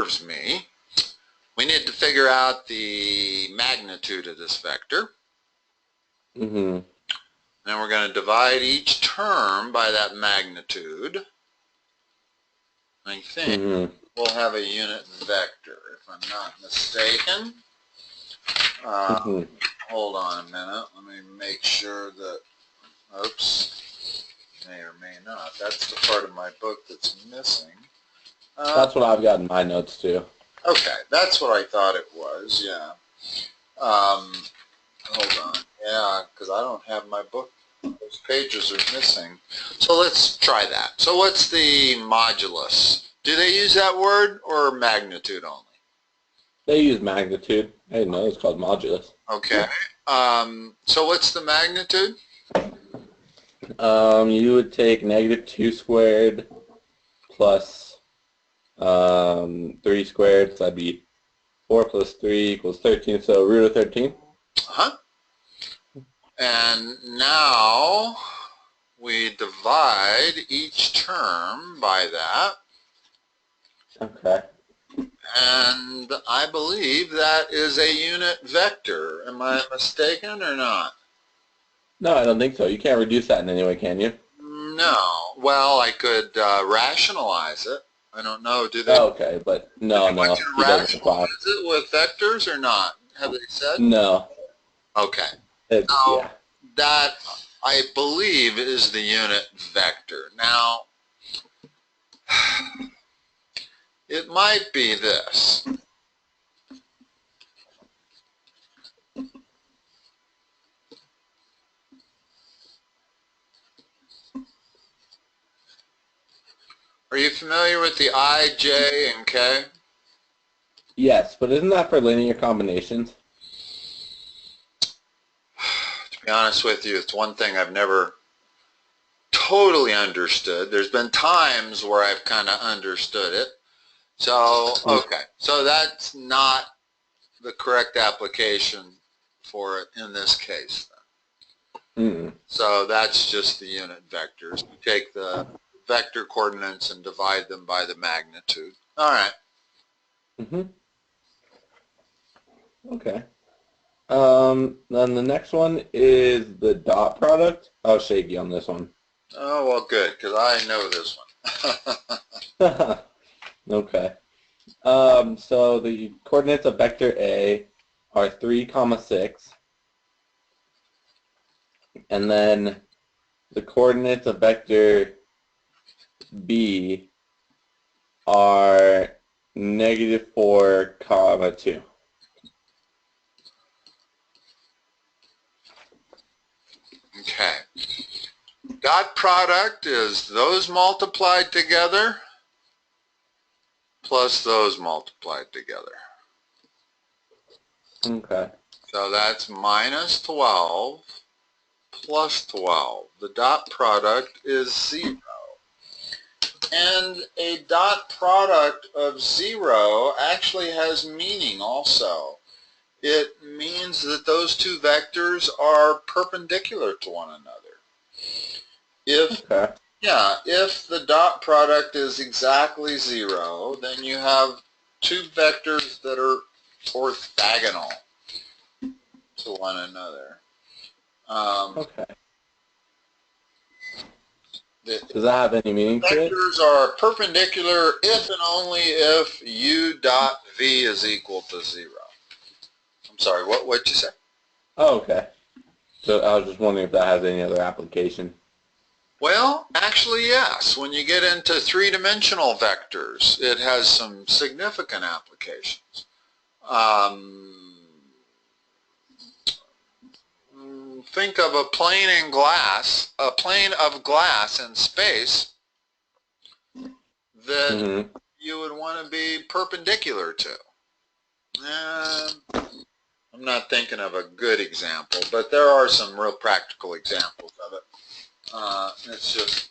serves me. We need to figure out the magnitude of this vector. Then we're going to divide each term by that magnitude. I think we'll have a unit vector, if I'm not mistaken. Hold on a minute. Let me make sure that, oops, may or may not. That's the part of my book that's missing. That's what I've got in my notes too. Okay, that's what I thought it was, yeah. Hold on. Yeah, because I don't have my book. Those pages are missing. So let's try that. So what's the modulus? Do they use that word or magnitude only? They use magnitude. I didn't know it was called modulus. Okay. So what's the magnitude? You would take -2 squared plus 3 squared, so that'd be 4 plus 3 equals 13, so root of 13. And now we divide each term by that. Okay. And I believe that is a unit vector. Am I mistaken or not? No, I don't think so. You can't reduce that in any way, can you? No. Well, I could rationalize it. I don't know. Do they? Okay, but no. He doesn't apply. Is it with vectors or not? Have they said? No. Okay. Yeah. That, I believe, is the unit vector. Now, it might be this. Are you familiar with the I, J, and K? Yes, but isn't that for linear combinations? To be honest with you, it's one thing I've never totally understood. There's been times where I've kind of understood it. So, okay. So that's not the correct application for it in this case. So that's just the unit vectors. You take the vector coordinates and divide them by the magnitude. All right. Okay. Then the next one is the dot product. I'll shake you on this one. Oh, well, good, because I know this one. Okay. So the coordinates of vector A are 3, 6. And then the coordinates of vector B are -4, 2. Okay. Dot product is those multiplied together plus those multiplied together. Okay. So that's -12 plus 12. The dot product is 0. And a dot product of 0 actually has meaning also. It means that those two vectors are perpendicular to one another. If the dot product is exactly 0, then you have two vectors that are orthogonal to one another. Does that have any meaning to it? Vectors are perpendicular if and only if u dot v is equal to 0. I'm sorry, what'd you say? Oh, okay. So I was just wondering if that has any other application. Well, actually, yes. When you get into three-dimensional vectors, it has some significant applications. Think of a plane of glass in space that you would want to be perpendicular to. I'm not thinking of a good example, but there are some real practical examples of it. It's just,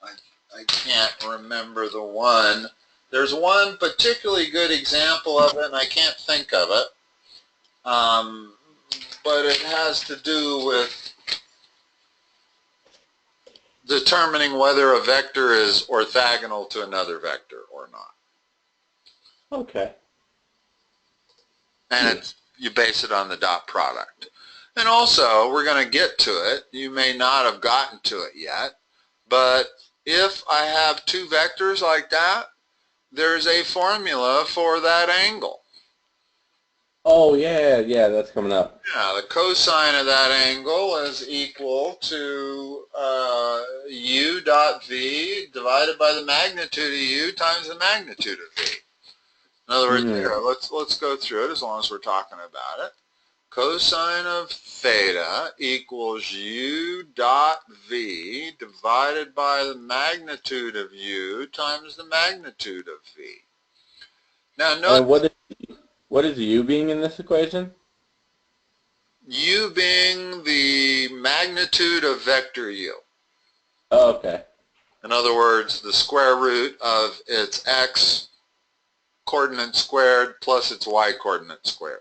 I can't remember the one. There's one particularly good example of it, and I can't think of it. But it has to do with determining whether a vector is orthogonal to another vector or not. Okay. And you base it on the dot product. And also, we're going to get to it. You may not have gotten to it yet, but if I have two vectors like that, there's a formula for that angle. Oh, yeah, that's coming up. Yeah, the cosine of that angle is equal to u dot v divided by the magnitude of u times the magnitude of v. In other words, here, let's go through it as long as we're talking about it. Cosine of theta equals u dot v divided by the magnitude of u times the magnitude of v. Now note, what is u being in this equation? u being the magnitude of vector u. Oh, okay. In other words, the square root of its x coordinate squared plus its y coordinate squared.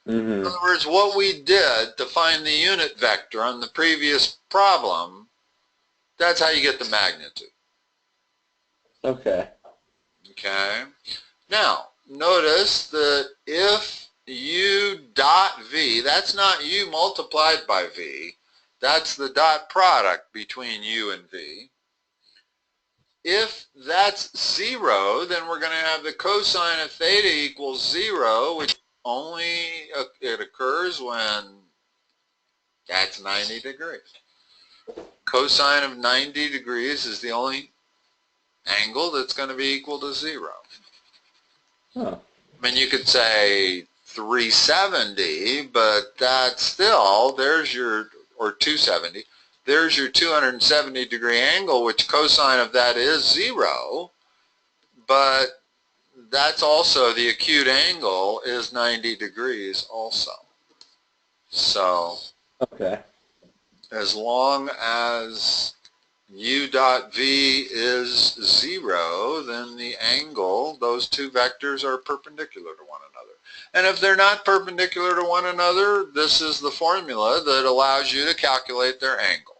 In other words, what we did to find the unit vector on the previous problem, that's how you get the magnitude. Okay. Okay. Now, notice that if u dot v, that's not u multiplied by v, that's the dot product between u and v. If that's 0, then we're going to have the cosine of theta equals 0, which only it occurs when that's 90 degrees. Cosine of 90 degrees is the only angle that's going to be equal to 0. Huh. I mean, you could say 370, but that's still, there's your, or 270, there's your 270 degree angle, which cosine of that is 0, but that's also the acute angle is 90 degrees also. So, okay. as long as u dot v is 0, then the angle, those two vectors are perpendicular to one another. And if they're not perpendicular to one another, this is the formula that allows you to calculate their angle.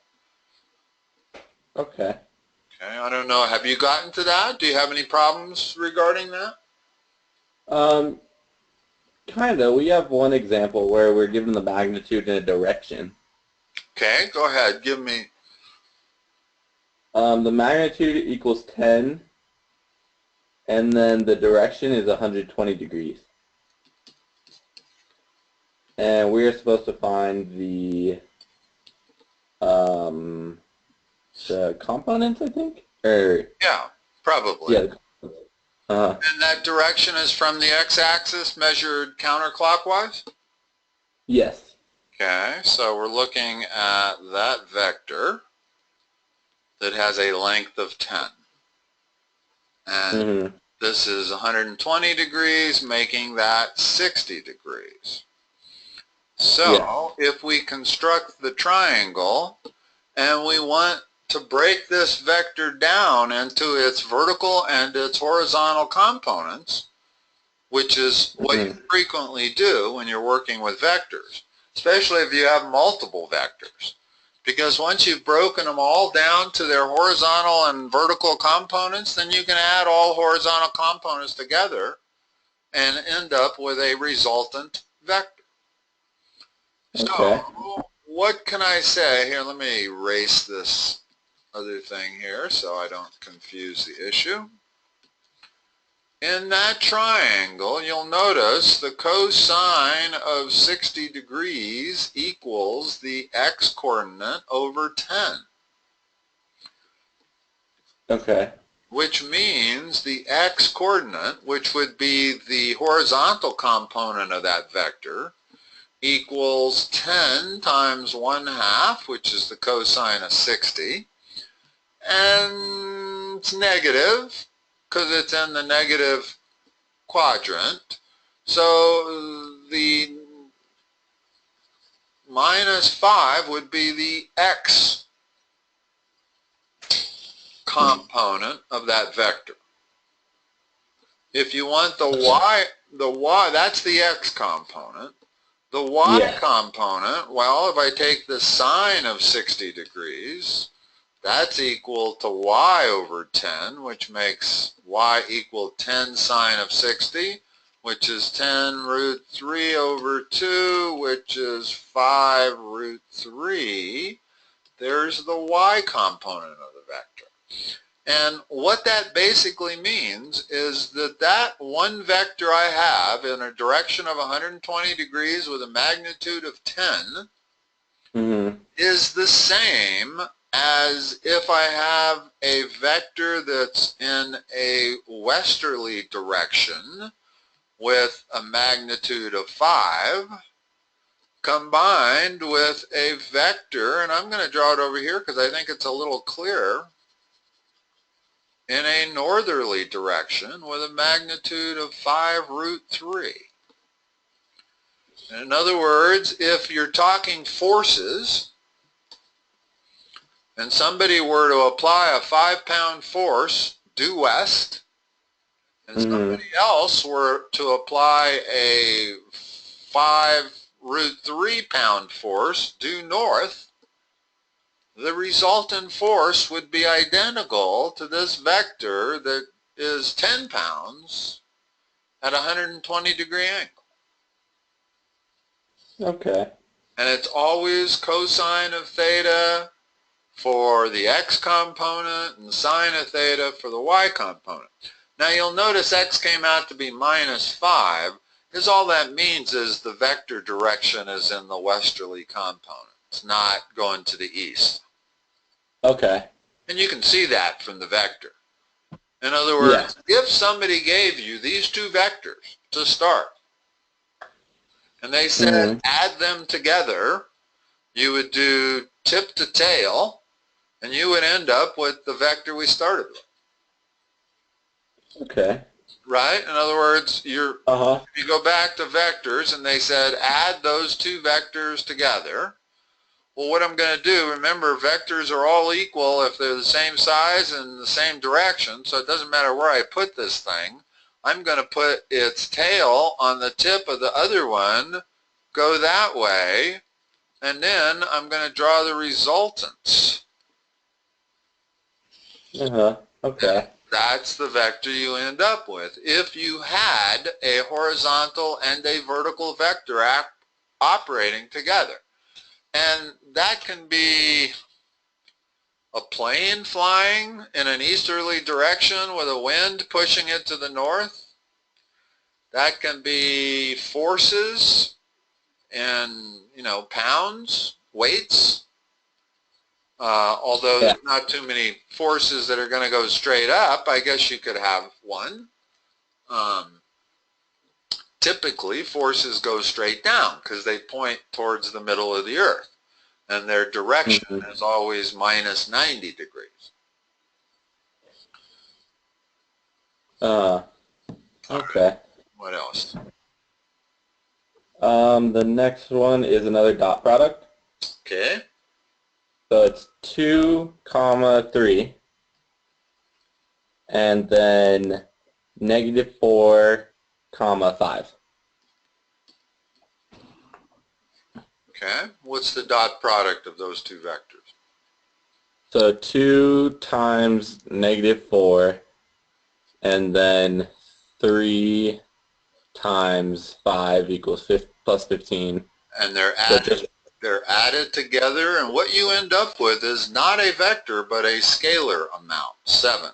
Okay. Okay, I don't know, have you gotten to that? Do you have any problems regarding that? Kind of. We have one example where we're given the magnitude in a direction. Okay, go ahead, give me. The magnitude equals 10, and then the direction is 120 degrees. And we're supposed to find the components, I think? Yeah, probably. Yeah. And that direction is from the x-axis measured counterclockwise? Yes. Okay, so we're looking at that vector that has a length of 10. And this is 120 degrees, making that 60 degrees. So, if we construct the triangle and we want to break this vector down into its vertical and its horizontal components, which is what you frequently do when you're working with vectors, especially if you have multiple vectors. Because once you've broken them all down to their horizontal and vertical components, then you can add all horizontal components together and end up with a resultant vector. Okay. So, what can I say? Here, let me erase this other thing here so I don't confuse the issue. In that triangle, you'll notice the cosine of 60 degrees equals the x-coordinate over 10. Okay. Which means the x-coordinate, which would be the horizontal component of that vector, equals 10 times 1/2, which is the cosine of 60, and it's negative because it's in the negative quadrant. So the -5 would be the x component of that vector. If you want the y, that's the x component. The y component, well, if I take the sine of 60 degrees, That's equal to y over 10, which makes y equal 10 sine of 60, which is 10 root 3 over 2, which is 5 root 3. There's the y component of the vector. And what that basically means is that that one vector I have in a direction of 120 degrees with a magnitude of 10 is the same as if I have a vector that's in a westerly direction with a magnitude of 5 combined with a vector, and I'm going to draw it over here because I think it's a little clearer, in a northerly direction with a magnitude of 5 root 3. In other words, if you're talking forces, and somebody were to apply a 5-pound force due west, and somebody else were to apply a 5 root 3-pound force due north, the resultant force would be identical to this vector that is 10 pounds at a 120 degree angle. Okay. And it's always cosine of theta for the x component and sine of theta for the y component. Now you'll notice x came out to be minus 5, because all that means is the vector direction is in the westerly component. It's not going to the east. Okay. And you can see that from the vector. In other words, if somebody gave you these two vectors to start, and they said add them together, you would do tip to tail, and you would end up with the vector we started with. Okay. Right? In other words, if you go back to vectors and they said add those two vectors together, well, what I'm going to do, remember, vectors are all equal if they're the same size and the same direction, so it doesn't matter where I put this thing. I'm going to put its tail on the tip of the other one, go that way, and then I'm going to draw the resultants. Okay. That's the vector you end up with. If you had a horizontal and a vertical vector operating together. And that can be a plane flying in an easterly direction with a wind pushing it to the north. That can be forces in, pounds, weights. Although there's not too many forces that are going to go straight up, I guess you could have one. Typically, forces go straight down because they point towards the middle of the earth. And their direction is always minus 90 degrees. Okay. What else? The next one is another dot product. Okay. So it's 2, 3, and then -4, 5. Okay. What's the dot product of those two vectors? So 2 times -4, and then 3 times 5 equals plus 15. And they're added together, and what you end up with is not a vector, but a scalar amount, 7.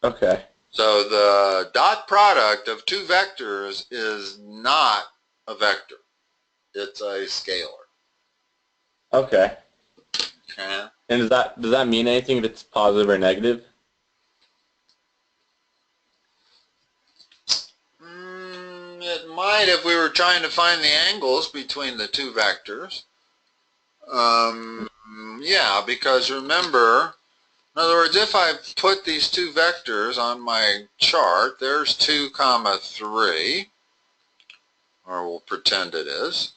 Okay. So the dot product of two vectors is not a vector. It's a scalar. Okay. Okay. And does that mean anything if it's positive or negative? It might if we were trying to find the angles between the two vectors. Yeah, because remember, in other words, if I put these two vectors on my chart, there's 2, 3, or we'll pretend it is.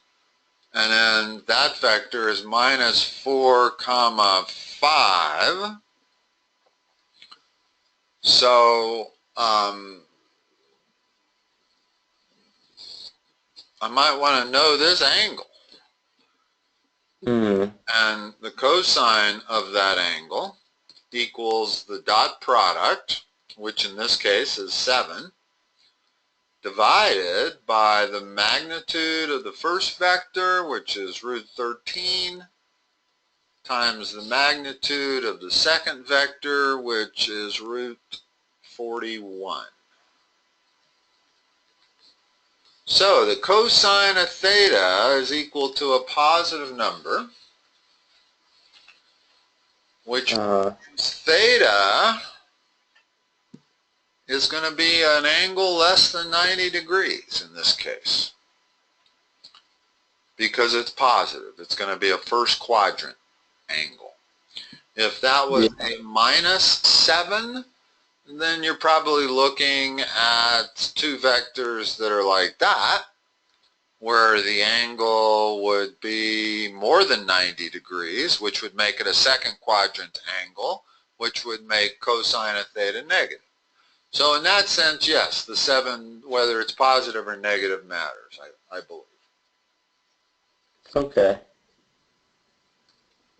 And then that vector is -4, 5. So I might want to know this angle. Mm-hmm. And the cosine of that angle equals the dot product, which in this case is 7, divided by the magnitude of the first vector, which is root 13, times the magnitude of the second vector, which is root 41. So the cosine of theta is equal to a positive number, which means theta is going to be an angle less than 90 degrees in this case, because it's positive. It's going to be a first quadrant angle. If that was a minus 7, then you're probably looking at two vectors that are like that, where the angle would be more than 90 degrees, which would make it a second quadrant angle, which would make cosine of theta negative. So in that sense, yes, the 7, whether it's positive or negative, matters, I believe. Okay.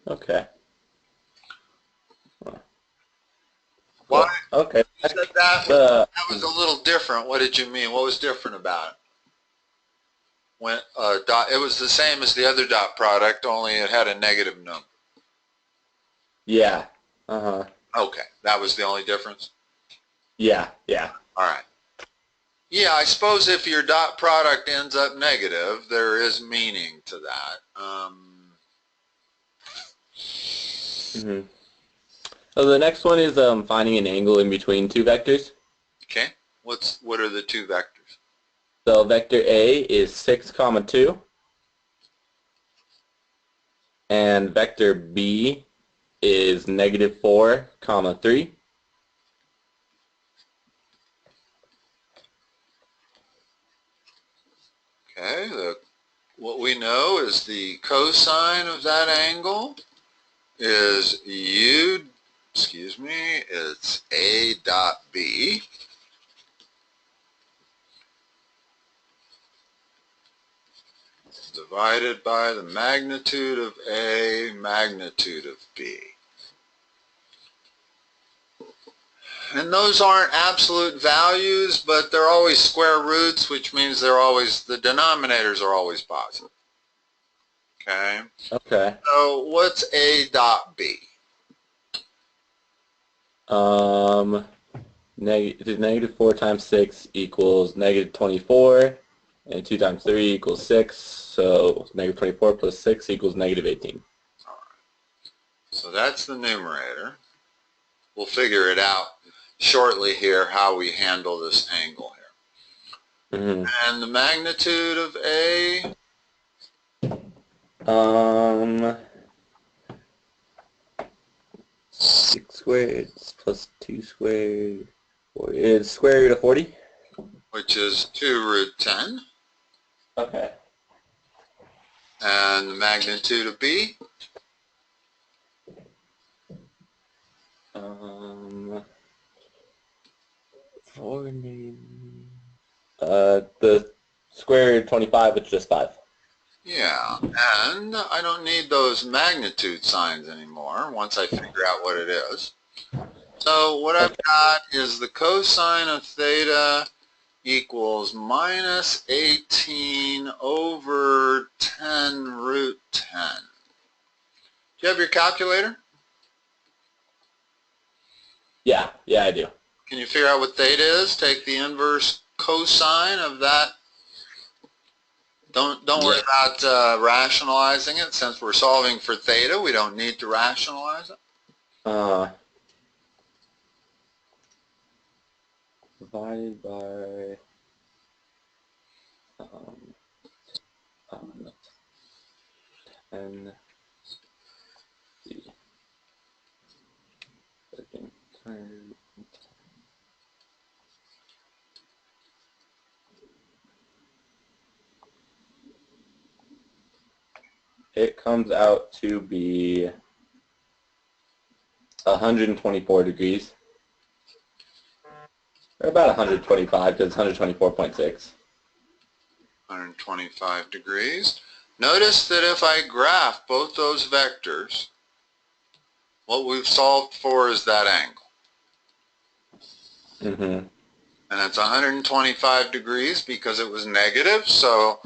Okay. Why? Okay. You said that was a little different. What did you mean? What was different about it? When it was the same as the other dot product, only it had a negative number. Yeah. Uh-huh. Okay, that was the only difference? Yeah, yeah. All right. Yeah, I suppose if your dot product ends up negative, there is meaning to that. Mm-hmm. So the next one is finding an angle in between two vectors. Okay. What are the two vectors? So vector A is 6, 2, and vector B is -4, 3. Okay. What we know is the cosine of that angle is it's A dot B. Divided by the magnitude of A, magnitude of B. And those aren't absolute values, but they're always square roots, which means the denominators are always positive. Okay? Okay. So what's A dot B? -4 times 6 equals -24, and 2 times 3 equals 6, so -24 plus 6 equals -18. All right. So that's the numerator. We'll figure it out shortly here how we handle this angle here. Mm-hmm. And the magnitude of A? 6 squared plus 2 squared is square root of 40. Which is 2 root 10. Okay. And the magnitude of B? 4 the square root of 25, which is just 5. Yeah, and I don't need those magnitude signs anymore once I figure out what it is. So what I've got is the cosine of theta equals -18 over 10 root 10. Do you have your calculator? Yeah, I do. Can you figure out what theta is? Take the inverse cosine of that. Don't worry about rationalizing it. Since we're solving for theta, we don't need to rationalize it. Divided by 10. It comes out to be 124 degrees. Or about 125, because it's 124.6. 125 degrees. Notice that if I graph both those vectors, what we've solved for is that angle. Mm-hmm. And it's 125 degrees because it was negative, so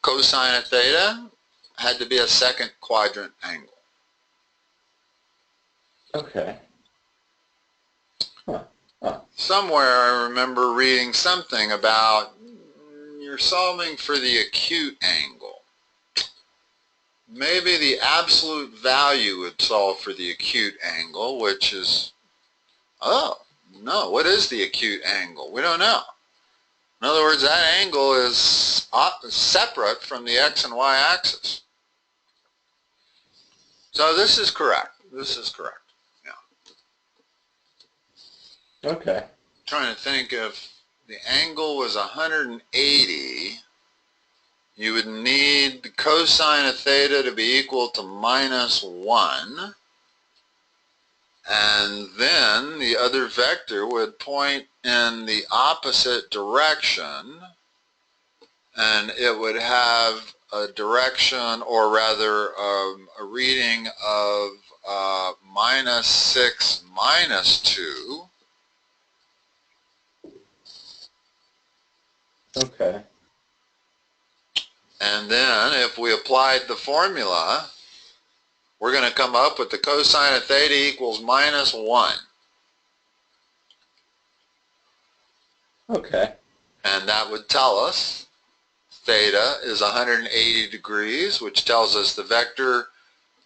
cosine of theta had to be a second quadrant angle. Okay. Huh. Huh. Somewhere I remember reading something about you're solving for the acute angle. Maybe the absolute value would solve for the acute angle, which is, oh, no, what is the acute angle? We don't know. In other words, that angle is separate from the x and y axis. So this is correct. This is correct. Yeah. Okay. Trying to think if the angle was 180, you would need the cosine of theta to be equal to -1. And then the other vector would point in the opposite direction, and it would have a direction, or rather a reading of -6 -2. Okay. And then if we applied the formula, we're going to come up with the cosine of theta equals -1. Okay. And that would tell us theta is 180 degrees, which tells us the vector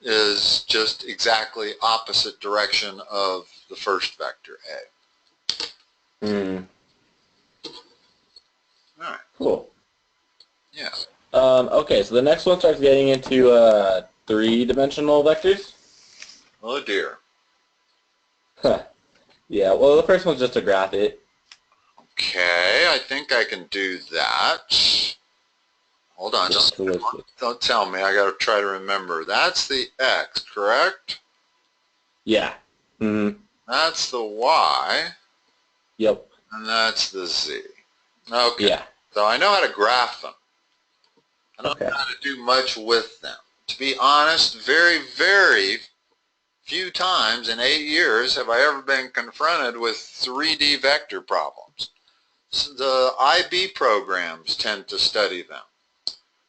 is just exactly opposite direction of the first vector, A. Hmm. All right. Cool. Yeah. Okay, so the next one starts getting into three-dimensional vectors. Oh, dear. Huh. Yeah, well, the first one's just to graph it. Okay, I think I can do that. Hold on, don't tell me. I got to try to remember. That's the x, correct? Yeah. Mm-hmm. That's the y, Yep. and that's the z. Okay, Yeah. so I know how to graph them. I don't Okay. know how to do much with them. To be honest, very, very few times in 8 years have I ever been confronted with 3D vector problems. So the IB programs tend to study them.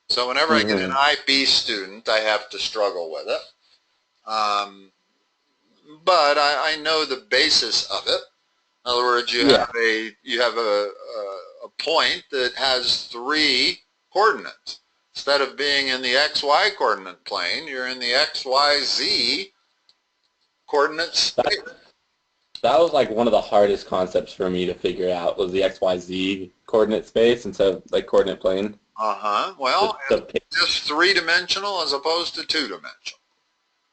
So whenever I get an IB student, I have to struggle with it. But I know the basis of it. In other words, you have a point that has 3 coordinates. Instead of being in the XY coordinate plane, you're in the XYZ coordinate space. That was like one of the hardest concepts for me to figure out, was the XYZ coordinate space instead of like coordinate plane. Uh-huh. Well, it's just 3-dimensional as opposed to 2-dimensional.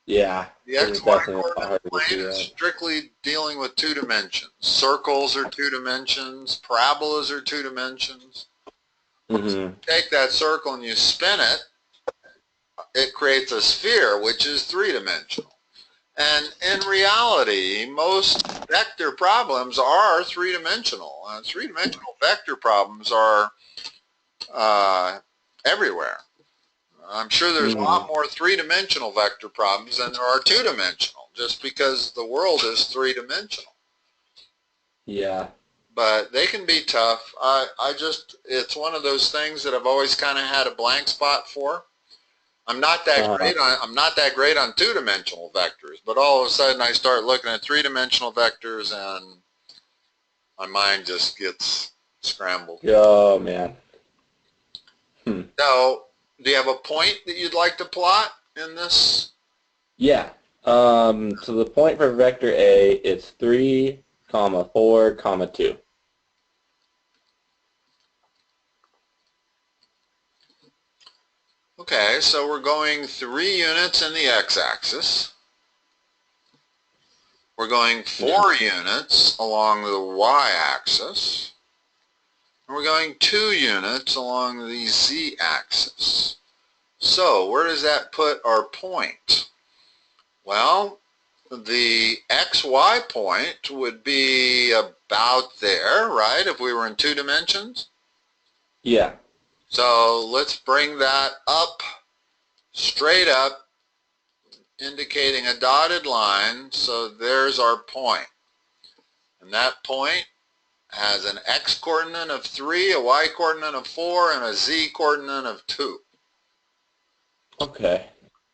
Yeah. The XY coordinate plane is strictly dealing with 2 dimensions. Circles are 2 dimensions. Parabolas are 2 dimensions. You take that circle and you spin it, it creates a sphere, which is 3-dimensional. And in reality, most vector problems are 3-dimensional. 3-dimensional vector problems are everywhere. I'm sure there's a lot more 3-dimensional vector problems than there are 2-dimensional, just because the world is 3-dimensional. Yeah. But they can be tough. It's one of those things that I've always kind of had a blank spot for. I'm not that great on 2-dimensional vectors, but all of a sudden I start looking at 3-dimensional vectors and my mind just gets scrambled. Oh, man. So, do you have a point that you'd like to plot in this? Yeah. So the point for vector A is 3, 4, 2. Okay, so we're going 3 units in the x-axis. We're going 4 units along the y-axis. And we're going 2 units along the z-axis. So, where does that put our point? Well, the xy point would be about there, right, if we were in 2 dimensions? Yeah. So let's bring that up, straight up, indicating a dotted line. So there's our point. And that point has an x-coordinate of 3, a y-coordinate of 4, and a z-coordinate of 2. Okay.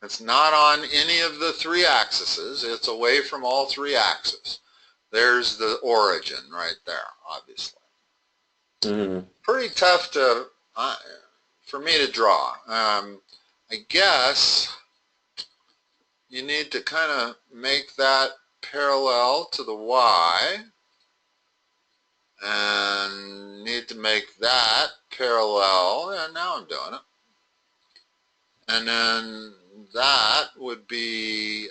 It's not on any of the 3 axes. It's away from all 3 axes. There's the origin right there, obviously. Mm-hmm. Pretty tough to for me to draw. I guess you need to kind of make that parallel to the y, and need to make that parallel, and now I'm doing it. And then that would be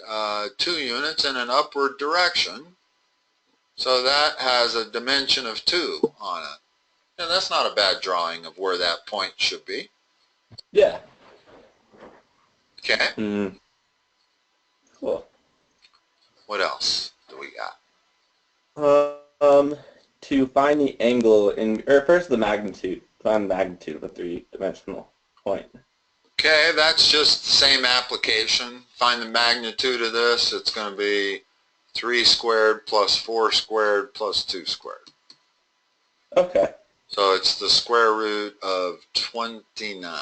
2 units in an upward direction. So that has a dimension of 2 on it. And that's not a bad drawing of where that point should be. Yeah. Okay. Mm-hmm. Cool. What else do we got? To find the angle or first the magnitude. Find the magnitude of a 3-dimensional point. Okay, that's just the same application. Find the magnitude of this. It's going to be 3 squared plus 4 squared plus 2 squared. Okay. So it's the square root of 29.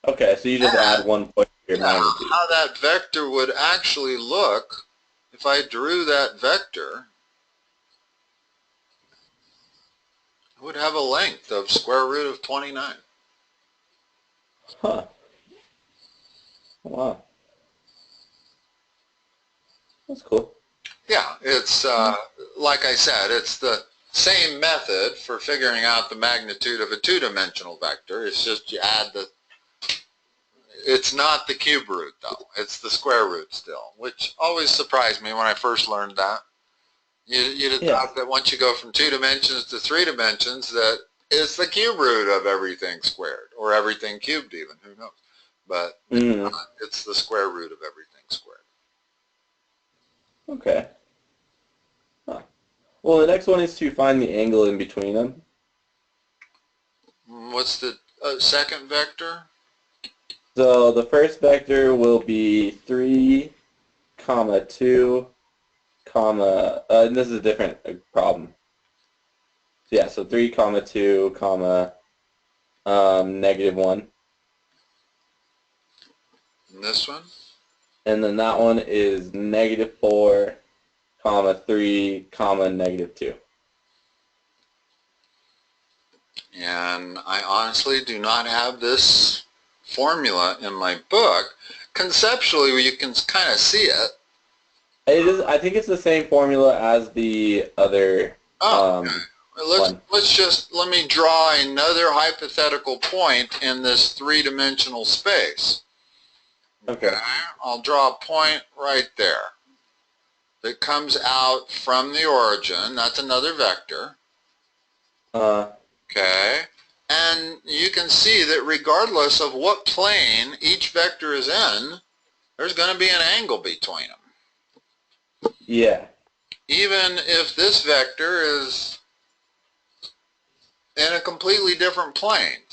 Okay, so you just add 1 point to your magnitude. How that vector would actually look, if I drew that vector, it would have a length of square root of 29. Huh. Wow. That's cool. Yeah, it's, like I said, it's the same method for figuring out the magnitude of a 2-dimensional vector. It's just you add the, it's not the cube root though, it's the square root still, which always surprised me when I first learned that. You'd have thought that once you go from 2 dimensions to 3 dimensions that it's the cube root of everything squared, or everything cubed even, who knows. But it's the square root of everything squared. Okay. Huh. Well, the next one is to find the angle in between them. What's the second vector? So the first vector will be 3, 2, and this is a different problem. Yeah, so 3, 2, -1. And this one? And then that one is -4, 3, -2. And I honestly do not have this formula in my book. Conceptually, you can kind of see it. It is. I think it's the same formula as the other one. Let me draw another hypothetical point in this 3-dimensional space. Okay. I'll draw a point right there that comes out from the origin. That's another vector. Okay. And you can see that regardless of what plane each vector is in, there's going to be an angle between them. Yeah. Even if this vector is in a completely different plane.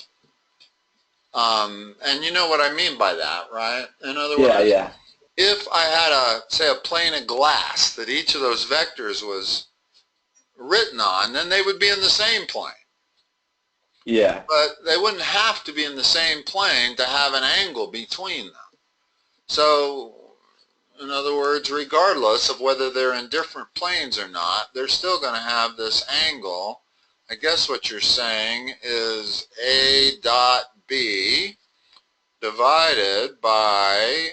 And you know what I mean by that, right? In other words, if I had say a plane of glass that each of those vectors was written on, then they would be in the same plane. Yeah. But they wouldn't have to be in the same plane to have an angle between them. So, in other words, regardless of whether they're in different planes or not, they're still going to have this angle. I guess what you're saying is A dot B divided by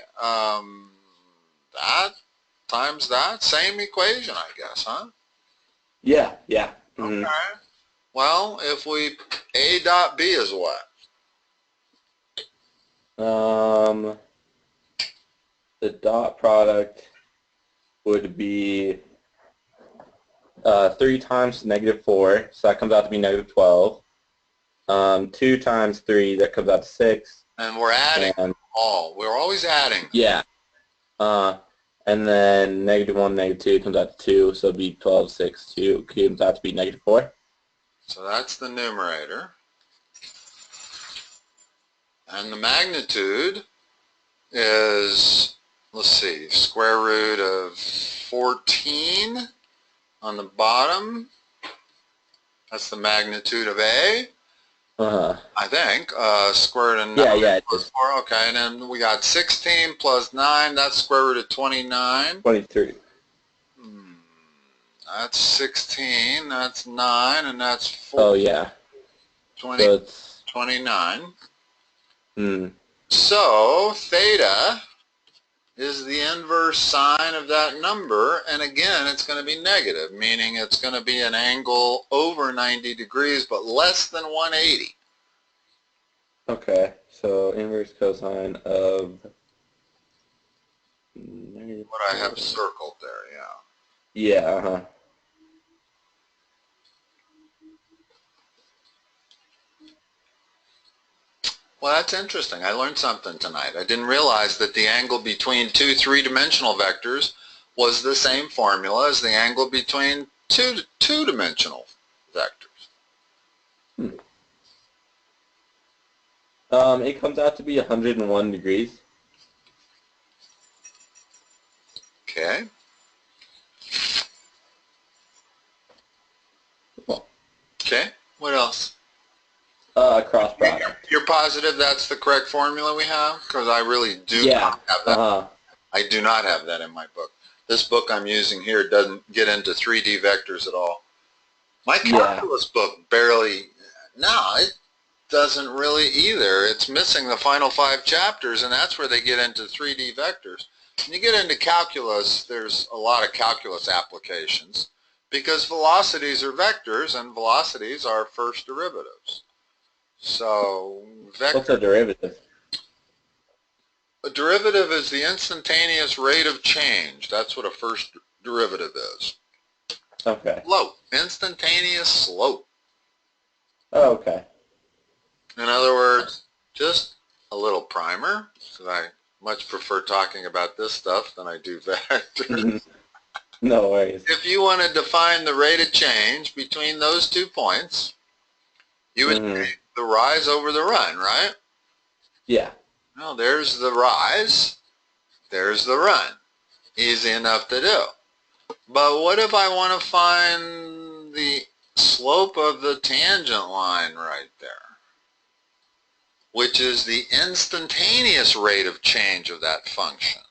that times that. Same equation, I guess, huh? Yeah, yeah. Mm-hmm. Okay. Well, if we, A dot B is what? The dot product would be 3 times -4, so that comes out to be -12. 2 times 3, that comes out to 6. And we're adding all. We're always adding. Yeah. And then -1, -2 comes out to 2, so it'd be 12, 6, 2 comes out to be -4. So that's the numerator. And the magnitude is, let's see, square root of 14 on the bottom. That's the magnitude of A. I think. Square root of 9 Yeah, it plus is. 4. Okay, and then we got 16 plus 9. That's square root of 29. 23. That's 16. That's 9. And that's 4. Oh, yeah. 20, So it's... 29. Hmm. So theta is the inverse sine of that number, and again it's going to be negative, meaning it's going to be an angle over 90 degrees but less than 180. Okay, so inverse cosine of... What I have circled there, yeah. Yeah, Well, that's interesting. I learned something tonight. I didn't realize that the angle between two three-dimensional vectors was the same formula as the angle between two-dimensional vectors. It comes out to be 101 degrees. Okay. Cool. Okay. What else? Cross product. You're positive that's the correct formula we have? Because I really do not have that. I do not have that in my book. This book I'm using here doesn't get into 3D vectors at all. My calculus book barely, no, it doesn't really either. It's missing the final 5 chapters, and that's where they get into 3D vectors. When you get into calculus, there's a lot of calculus applications because velocities are vectors, and velocities are first derivatives. So, What's a derivative? A derivative is the instantaneous rate of change. That's what a first derivative is. Okay. Slope. Instantaneous slope. Oh, okay. In other words, just a little primer, because I much prefer talking about this stuff than I do vectors. No worries. If you wanted to find the rate of change between those 2 points, you would take the rise over the run, right? Yeah. Well, there's the rise, there's the run. Easy enough to do. But what if I want to find the slope of the tangent line right there, which is the instantaneous rate of change of that function?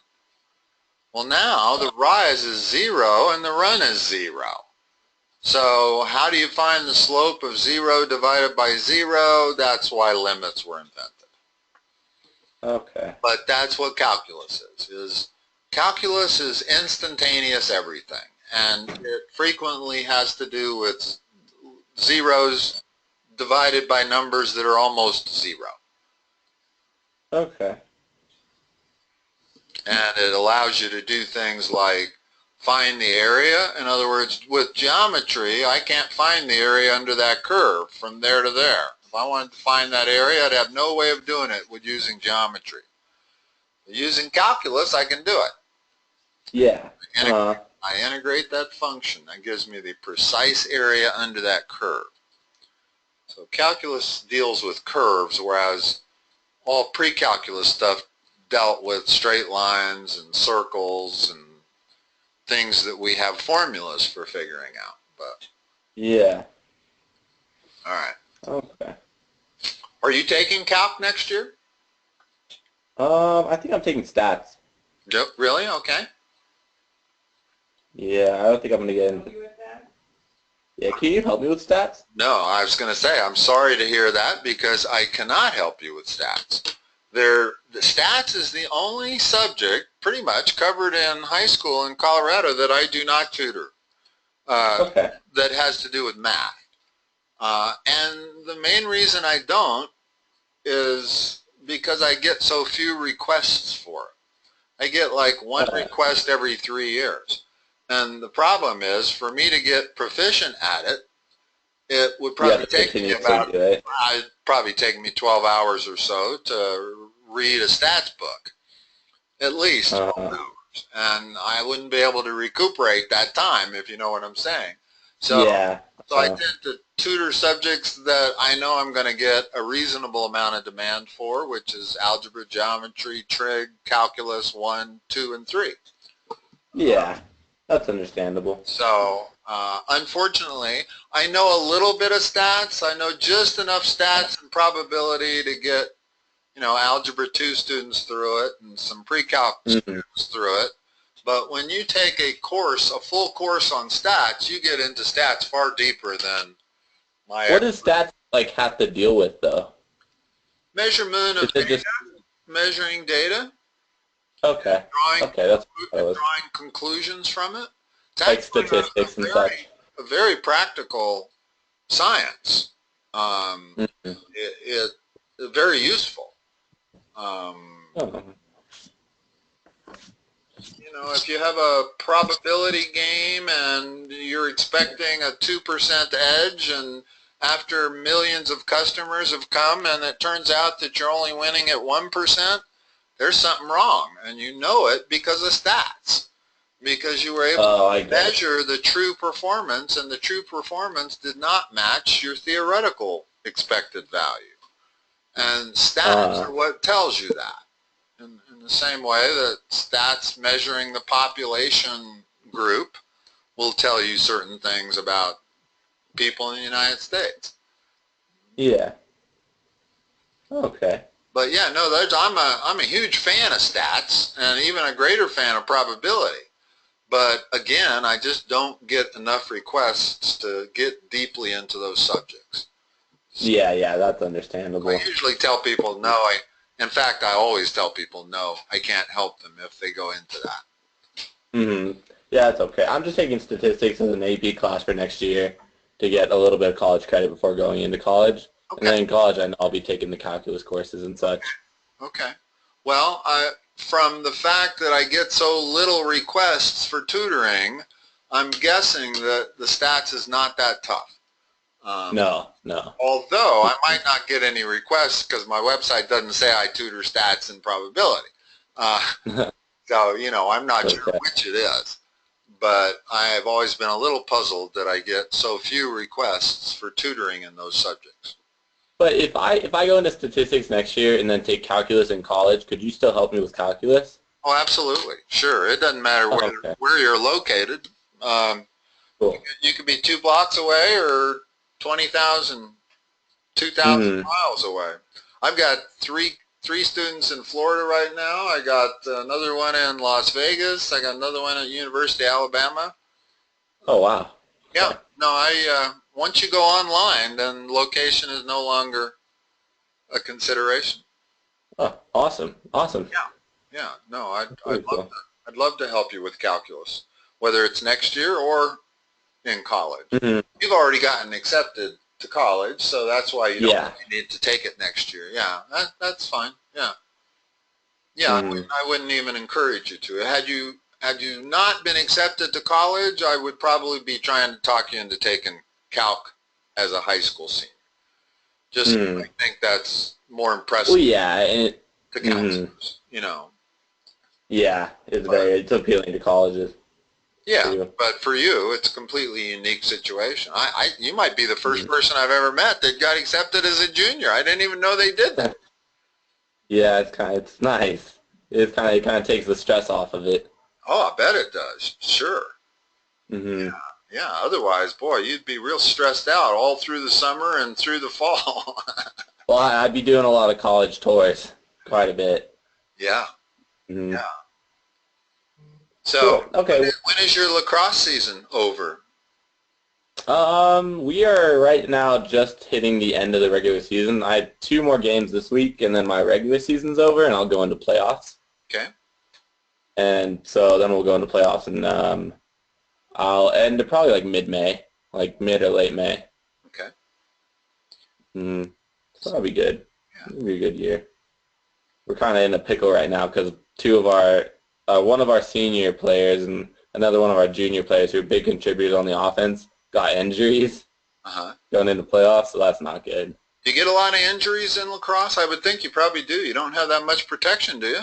Well, now the rise is 0 and the run is 0. So how do you find the slope of 0 divided by 0? That's why limits were invented. Okay. But that's what calculus is calculus is instantaneous everything, and it frequently has to do with zeros divided by numbers that are almost 0. Okay. And it allows you to do things like find the area. In other words, with geometry, I can't find the area under that curve from there to there. If I wanted to find that area, I'd have no way of doing it with using geometry. Using calculus, I can do it. Yeah. I integrate that function. That gives me the precise area under that curve. So calculus deals with curves, whereas all pre-calculus stuff dealt with straight lines and circles and things that we have formulas for figuring out. But yeah. All right. Okay. Are you taking calc next year? I think I'm taking stats. Yep. Really? Okay. Yeah, I don't think I'm going to get in. Yeah, can you help me with stats? No, I was going to say, I'm sorry to hear that because I cannot help you with stats. The stats is the only subject pretty much covered in high school in Colorado that I do not tutor. Okay. That has to do with math. And the main reason I don't is because I get so few requests for it. I get like one request every 3 years. And the problem is, for me to get proficient at it, it would probably take me about, it'd probably take me 12 hours or so to read a stats book. At least 12 hours. And I wouldn't be able to recuperate that time, if you know what I'm saying. So, I tend to tutor subjects that I know I'm going to get a reasonable amount of demand for, which is algebra, geometry, trig, calculus 1, 2, and 3. Yeah, that's understandable. So, unfortunately, I know a little bit of stats. I know just enough stats and probability to get, Algebra 2 students through it and some PreCalc students through it. But when you take a full course on stats, you get into stats far deeper than my... What does stats have to deal with, though? Measurement of data, measuring data. Okay. That's drawing conclusions from it. It's like statistics and such. A very practical science. It's very useful. If you have a probability game and you're expecting a 2% edge, and after millions of customers have come and it turns out that you're only winning at 1%, there's something wrong, and you know it because of stats, because you were able to measure the true performance, and the true performance did not match your theoretical expected value. And stats are what tells you that. In the same way that stats measuring the population group will tell you certain things about people in the United States. Yeah. Okay. But yeah, no, I'm a huge fan of stats, and even a greater fan of probability. But again, I just don't get enough requests to get deeply into those subjects. Yeah, that's understandable. I usually tell people no. In fact, I always tell people no. I can't help them if they go into that. Yeah, it's okay. I'm just taking statistics as an AP class for next year to get a little bit of college credit before going into college. Okay. And then in college, I know I'll be taking the calculus courses and such. Okay. Well, from the fact that I get so little requests for tutoring, I'm guessing that the stats is not that tough. No. Although I might not get any requests because my website doesn't say I tutor stats and probability. So, I'm not sure which it is. But I have always been a little puzzled that I get so few requests for tutoring in those subjects. But if I go into statistics next year and then take calculus in college, could you still help me with calculus? Oh, absolutely. Sure. It doesn't matter where you're located. Cool. You could be 2 blocks away or 20,000, 2,000 miles away. I've got three students in Florida right now. I got another one in Las Vegas. I got another one at University of Alabama. Oh, wow. Yeah. No, once you go online, then location is no longer a consideration. Oh, awesome. Yeah. No, I'd love to help you with calculus, whether it's next year or in college. You've already gotten accepted to college, so that's why you don't need to take it next year. Yeah, that's fine. Yeah. I wouldn't even encourage you to. Had you not been accepted to college, I would probably be trying to talk you into taking calc as a high school senior. I think that's more impressive. Well, yeah, to counselors, Yeah, it's appealing to colleges. Yeah, but for you, it's a completely unique situation. You might be the first person I've ever met that got accepted as a junior. I didn't even know they did that. Yeah, it's nice. It kind of takes the stress off of it. Oh, I bet it does. Sure. Yeah. Otherwise, boy, you'd be real stressed out all through the summer and through the fall. Well, I'd be doing a lot of college tours, quite a bit. Yeah. Yeah. So, cool. Okay. When is your lacrosse season over? We are right now just hitting the end of the regular season. I have 2 more games this week, and then my regular season's over, and I'll go into playoffs. Okay. And so then we'll go into playoffs, and I'll end probably like mid-May, like mid or late May. Okay. So that'll be good. Yeah. It'll be a good year. We're kind of in a pickle right now because one of our senior players and another one of our junior players who are big contributors on the offense got injuries going into playoffs, so that's not good. Do you get a lot of injuries in lacrosse? I would think you probably do. You don't have that much protection, do you?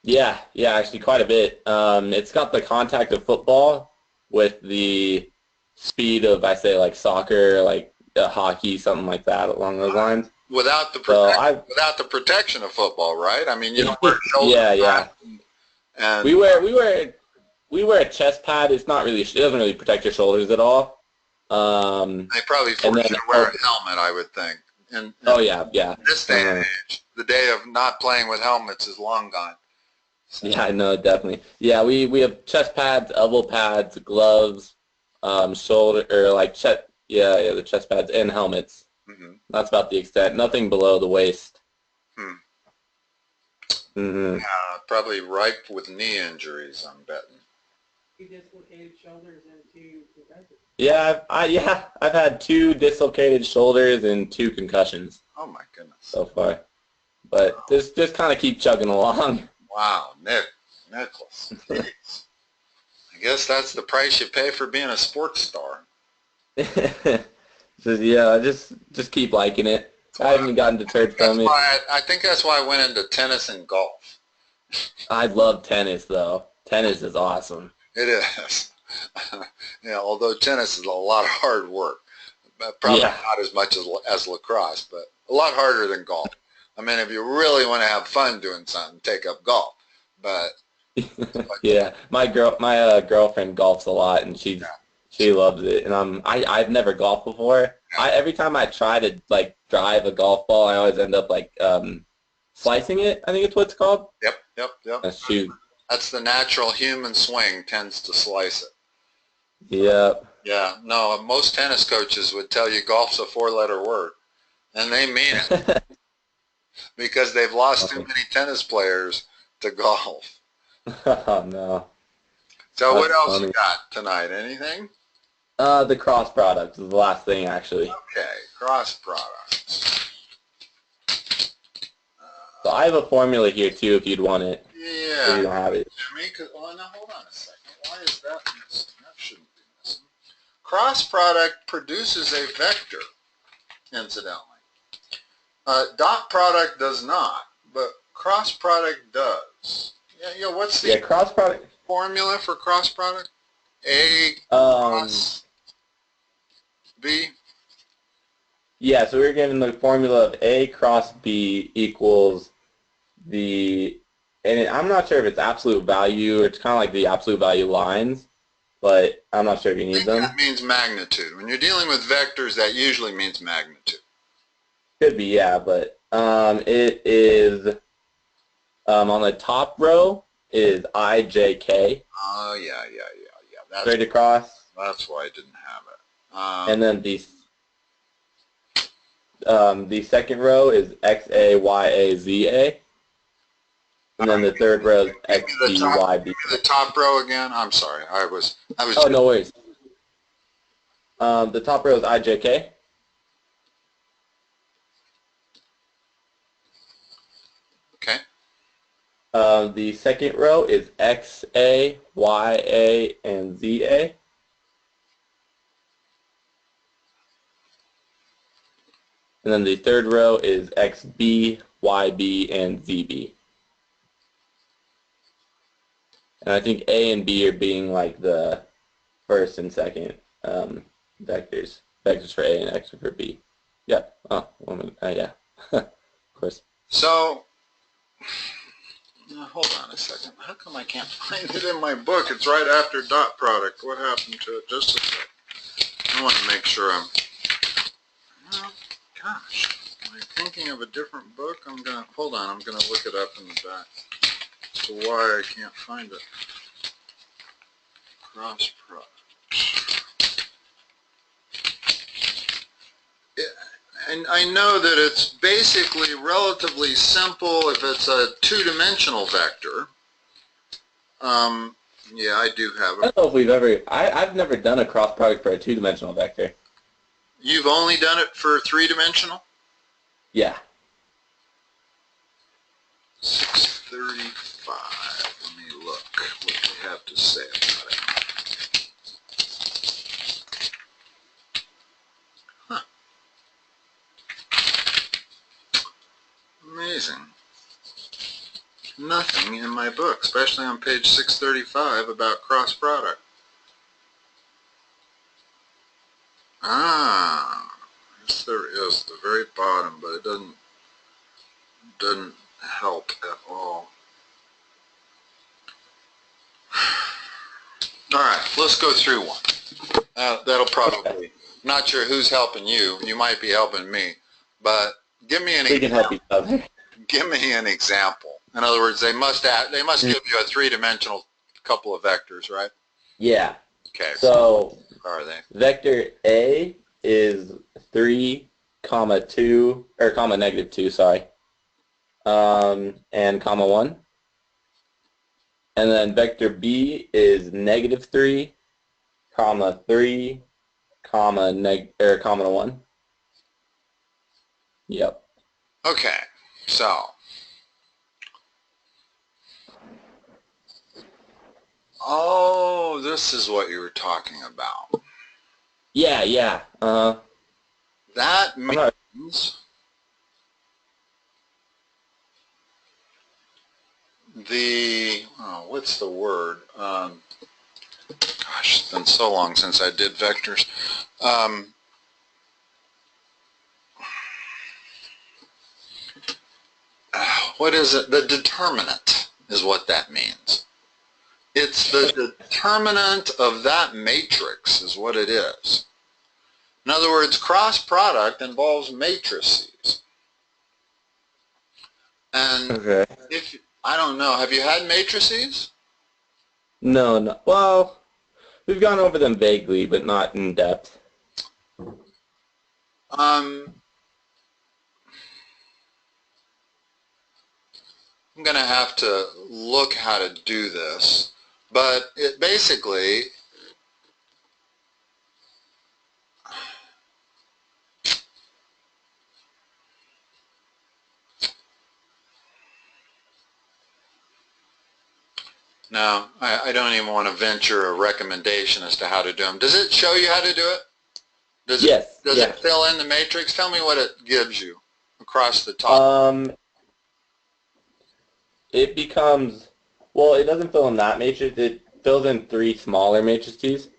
Yeah, actually quite a bit. It's got the contact of football with the speed of, I say, like soccer, like hockey, something like that along those lines. Without the So without the protection of football, right? I mean, you don't wear shoulder yeah. pads and We wear a chest pad. It's not really, it doesn't really protect your shoulders at all. they probably force you to wear a helmet, I would think. And oh yeah. this day and age, the day of not playing with helmets is long gone. So. Yeah, I know, definitely. Yeah, we have chest pads, elbow pads, gloves, shoulder or like chest. Yeah, the chest pads and helmets. Mm-hmm. That's about the extent. Nothing below the waist. Mm-hmm. Probably ripe with knee injuries, I'm betting. Two dislocated shoulders and two concussions. Yeah, I've had 2 dislocated shoulders and 2 concussions. Oh my goodness. So far, but just kind of keep chugging along. Wow, Nicholas. Jeez. I guess that's the price you pay for being a sports star. So, yeah, just keep liking it. I haven't gotten deterred from it. I think that's why I went into tennis and golf. I love tennis, though. Tennis is awesome. It is. Yeah, although tennis is a lot of hard work. Probably not as much as lacrosse, but a lot harder than golf. I mean, if you really want to have fun doing something, take up golf. But yeah, my girlfriend golfs a lot, and she loves it. And I've never golfed before. Every time I try to like drive a golf ball, I always end up like slicing it. I think it's what it's called. Yep. Shoot. That's the natural human swing tends to slice it. Yep. Yeah. No, most tennis coaches would tell you golf's a 4-letter word, and they mean it because they've lost too many tennis players to golf. Oh no. So what else you got tonight? Anything? The cross product is the last thing, actually. Okay, cross products. So I have a formula here too, if you'd want it. Yeah. If you don't have it. Oh, now hold on a second. Why is that missing? That shouldn't be missing. Cross product produces a vector, incidentally. Dot product does not, but cross product does. Yeah. What's the cross product formula for cross product? A cross B. Yeah, so we're given the formula of A cross B equals I'm not sure if it's absolute value, or it's kind of like the absolute value lines, but I'm not sure if you need them. That means magnitude. When you're dealing with vectors, that usually means magnitude. Could be, yeah, but it is, on the top row is IJK. Oh, yeah. That's straight across. That's why I didn't have it. And then the second row is XAYAZA. And then the third row is XBYB. The top row again? I'm sorry. I was Oh, no worries. The top row is IJK. Okay. The second row is XA, YA, and ZA. And then the third row is XB, YB, and ZB. And I think A and B are being like the first and second vectors. Vectors for A and X for B. Yeah. Oh, yeah. Of course. So, hold on a second. How come I can't find it in my book? It's right after dot product. What happened to it? Just a sec. I want to make sure I'm... Oh, gosh. Am I thinking of a different book? Hold on. I'm going to look it up in the back. As to why I can't find it. Cross product. And I know that it's basically relatively simple if it's a two-dimensional vector. Yeah, I do have it. I don't know if we've ever... I've never done a cross product for a two-dimensional vector. You've only done it for three-dimensional? Yeah. 635. Let me look what they have to say about it. Huh. Amazing. Nothing in my book, especially on page 635 about cross product. Ah. there is at the very bottom, but it doesn't help at all. All right, let's go through one. That'll probably, not sure who's helping you. You might be helping me, but give me an We can help each other. Give me an example. In other words, they must give you a three-dimensional couple of vectors, right? Yeah. Okay. So Are they? vector A is 3, comma 2, or comma negative 2, sorry, and comma 1. And then vector B is negative 3, comma 3, comma 1. Yep. Okay. So. Oh, this is what you were talking about. Yeah, yeah. That means what's the word? Gosh, it's been so long since I did vectors. What is it? The determinant is what that means. It's the determinant of that matrix is what it is. In other words, cross product involves matrices. And Okay. I don't know, have you had matrices? No. Well, we've gone over them vaguely, but not in depth. I'm going to have to look how to do this, but it basically no, I don't even want to venture a recommendation as to how to do them. Does it show you how to do it? Does it fill in the matrix? Tell me what it gives you across the top. It becomes, well, it doesn't fill in that matrix. It fills in 3 smaller matrices.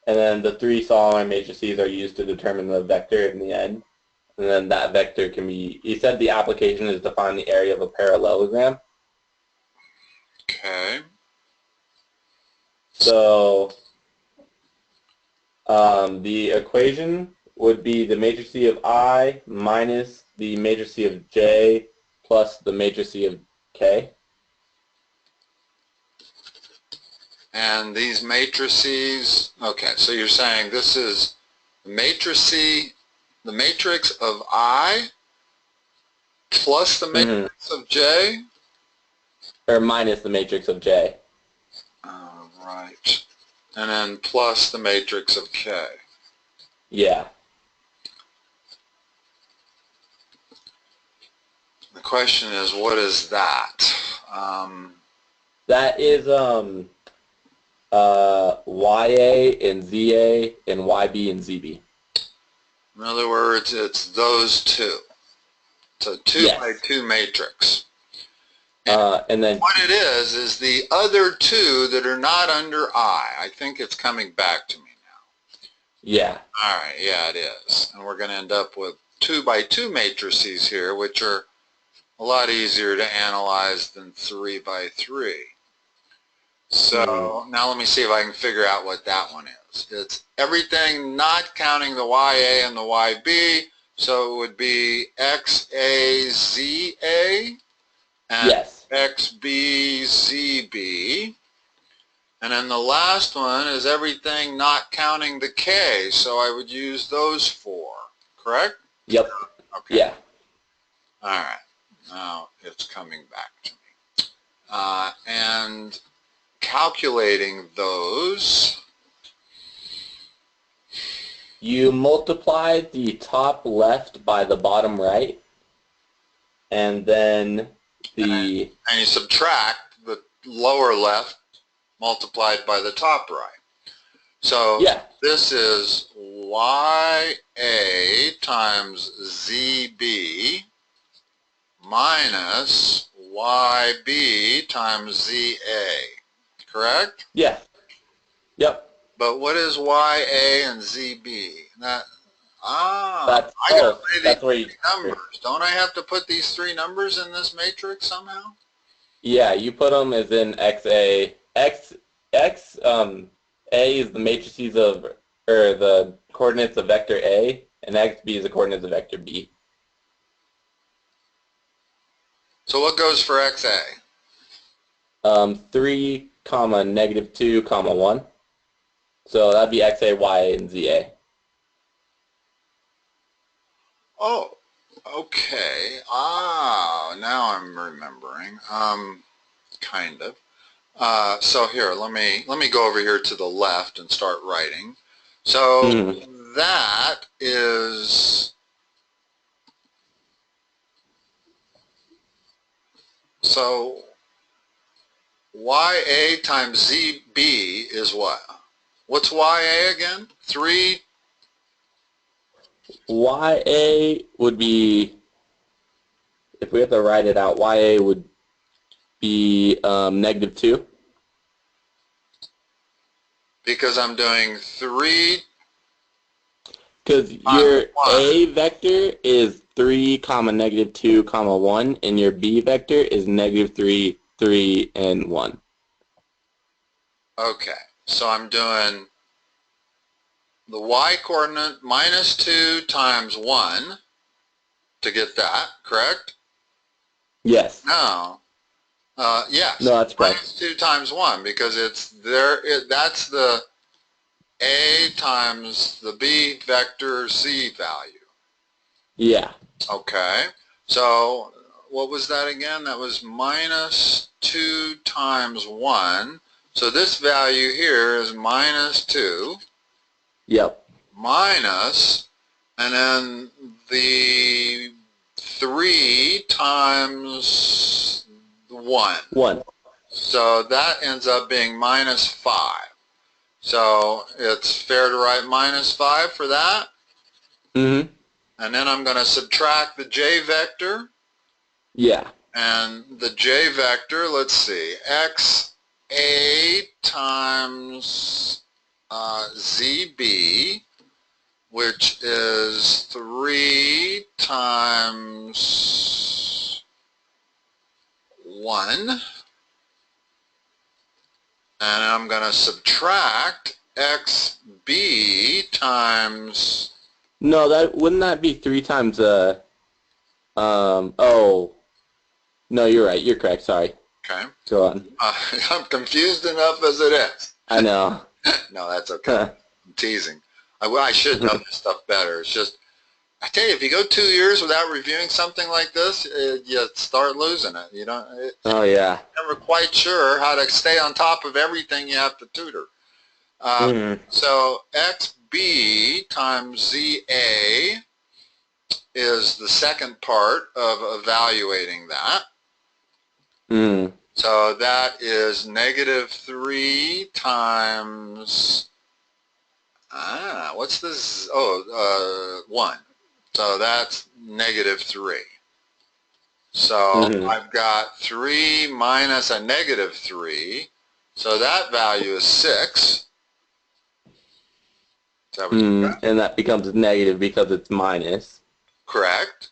And then the 3 smaller matrices are used to determine the vector in the end. And then that vector can be, you said the application is to find the area of a parallelogram. Okay. So the equation would be the matrices of I minus the matrices of J plus the matrices of K. And these matrices, okay, so you're saying this is the matrix of I plus the matrix of J? Or minus the matrix of J. Right. And then plus the matrix of K. Yeah. The question is, what is that? That is YA and ZA and YB and ZB. In other words, it's those two. It's a 2 by 2 matrix. And then what it is the other 2 that are not under I think it's coming back to me now. Yeah. All right, yeah, it is. And we're going to end up with 2 by 2 matrices here, which are a lot easier to analyze than 3 by 3. So now let me see if I can figure out what that one is. It's everything not counting the YA and the YB, so it would be XAZA and XBZB. And then the last one is everything not counting the K, so I would use those 4, correct? Yep. Okay. Yeah. All right. Now it's coming back to me. And calculating those, you multiply the top left by the bottom right, and then and you subtract the lower left multiplied by the top right. So this is YA times ZB minus YB times ZA, correct? Yeah. Yep. But what is YA and ZB? Ah, I gotta lay that's these where you numbers. Don't I have to put these three numbers in this matrix somehow? Yeah, you put them as in XA. A is the matrices of, or the coordinates of vector A, and XB is the coordinates of vector B. So what goes for XA? 3, comma, -2, comma, 1. So that'd be XA, YA, and ZA. Oh, okay. Ah, now I'm remembering. Kind of. So here, let me go over here to the left and start writing. So that is, so YA times ZB is what? What's YA again? 3? YA would be, if we have to write it out, YA would be -2. Because I'm doing 3 Because your A vector is 3, comma, -2, comma, 1, and your B vector is -3, 3, and 1. Okay, so I'm doing the y coordinate -2 times 1 to get that, correct? Yes. No. Yes. No, that's correct. -2 times 1 because it's there. That's the A times the B vector C value. Yeah. Okay. So what was that again? That was -2 times 1. So this value here is -2. Yep. Minus, and then the 3 times 1. 1. So that ends up being -5. So it's fair to write -5 for that. Mm-hmm. And then I'm going to subtract the j vector. Yeah. And the j vector, let's see, xa times zb, which is 3 times 1. And I'm going to subtract xb times... No, wouldn't that be 3 times, oh, no, you're right, you're correct, sorry. Okay. Go on. I'm confused enough as it is. I know. No, that's okay. I'm teasing. I should know this stuff better. It's just, I tell you, if you go 2 years without reviewing something like this, you start losing it. You don't. Oh yeah. You're never quite sure how to stay on top of everything you have to tutor. So xb times za is the second part of evaluating that. So that is -3 times, what's this? Oh, 1. So that's -3. So I've got 3 minus a -3. So that value is 6. Is that what you got? And that becomes negative because it's minus. Correct.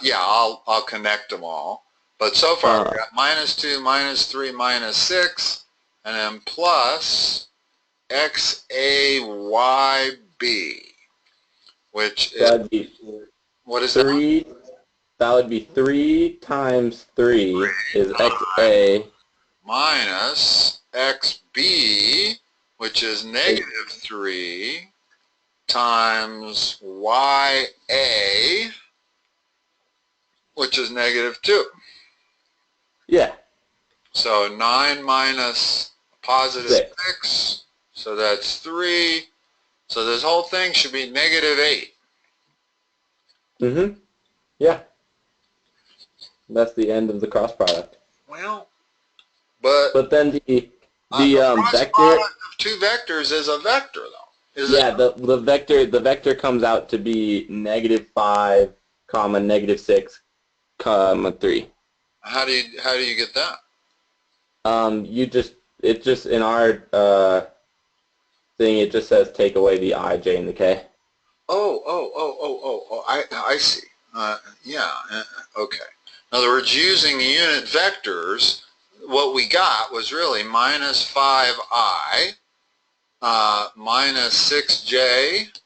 Yeah, I'll connect them all. But so far we've got -2, -3, -6, and then plus XAYB, which is, what is 3, that would be 3 times 3 is XA minus XB, which is -3 times YA, which is -2. Yeah. So 9 minus positive 6, so that's 3. So this whole thing should be -8. Yeah. That's the end of the cross product. Well, but then the cross vector product of two vectors is a vector, though. The vector comes out to be -5, comma, -6, comma, 3. How do you get that? It just in our thing it just says take away the I, J, and the K. I see. Yeah, okay. In other words, using unit vectors, what we got was really minus 5i minus 6j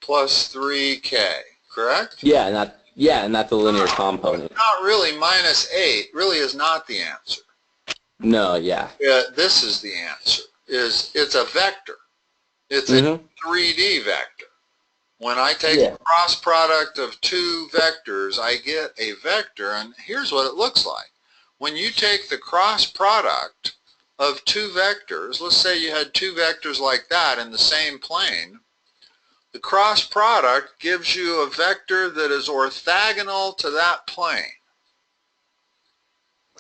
plus 3k, correct? Yeah, and that's a linear component. Not really. Minus 8 really is not the answer. No, yeah. This is the answer. It's a vector. It's a 3D vector. When I take the cross product of two vectors, I get a vector, and here's what it looks like. When you take the cross product of two vectors, let's say you had two vectors like that in the same plane, the cross product gives you a vector that is orthogonal to that plane.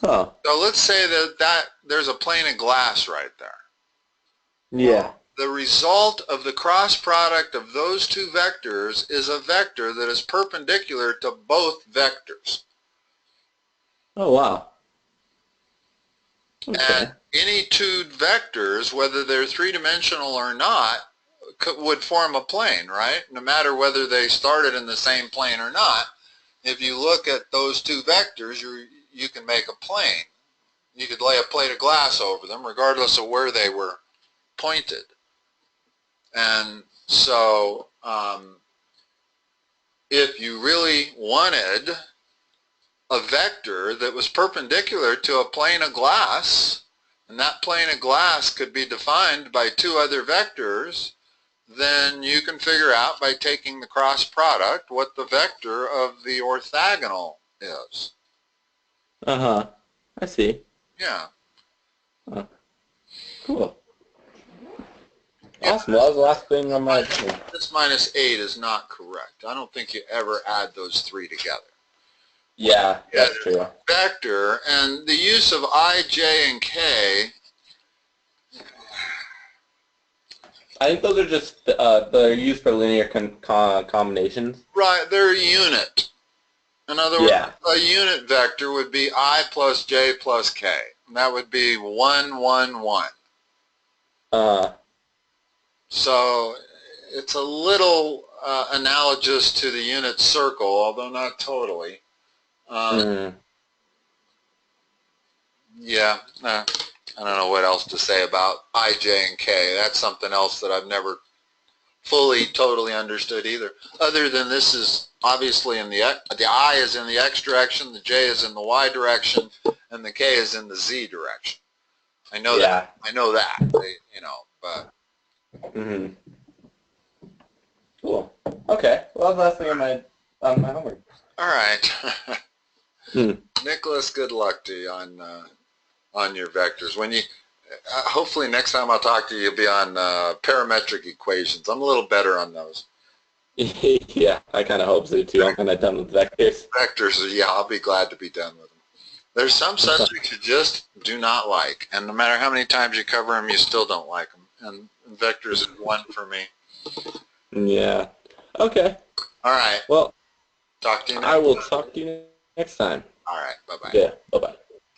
Huh. So let's say that there's a plane of glass right there. Yeah. The result of the cross product of those two vectors is a vector that is perpendicular to both vectors. Oh, wow. Okay. And any two vectors, whether they're three-dimensional or not, would form a plane, right? No matter whether they started in the same plane or not, if you look at those two vectors, you can make a plane. You could lay a plate of glass over them regardless of where they were pointed. And so if you really wanted a vector that was perpendicular to a plane of glass, and that plane of glass could be defined by two other vectors, then you can figure out by taking the cross product what the vector of the orthogonal is. Uh-huh. I see. Yeah. Cool. Awesome. Well, that was the last thing on my... This minus 8 is not correct. I don't think you ever add those three together. Yeah, that's true. Vector, and the use of I, J, and K... I think those are just they're used for linear combinations. Right, they're a unit. In other words, Yeah. a unit vector would be I plus J plus K. And that would be 1, 1, 1. So it's a little analogous to the unit circle, although not totally. Yeah, I don't know what else to say about I, J, and K. That's something else that I've never fully, totally understood either. Other than this is obviously in the I is in the X direction, the J is in the Y direction, and the K is in the Z direction. I know that. I know that. You know, but. Cool. Okay. Well, that was the last thing on my homework. All right. Nicholas, good luck to you on your vectors. When you hopefully next time I'll talk to you, you'll be on parametric equations. I'm a little better on those. Yeah, I kind of hope so too. I'm kind of done with vectors. Vectors, yeah, I'll be glad to be done with them. There's some subjects you just do not like, and no matter how many times you cover them, you still don't like them. And vectors is one for me. Yeah. Okay. All right. Well, talk to you next I will talk to you next time. All right. Bye-bye. Yeah. Bye-bye.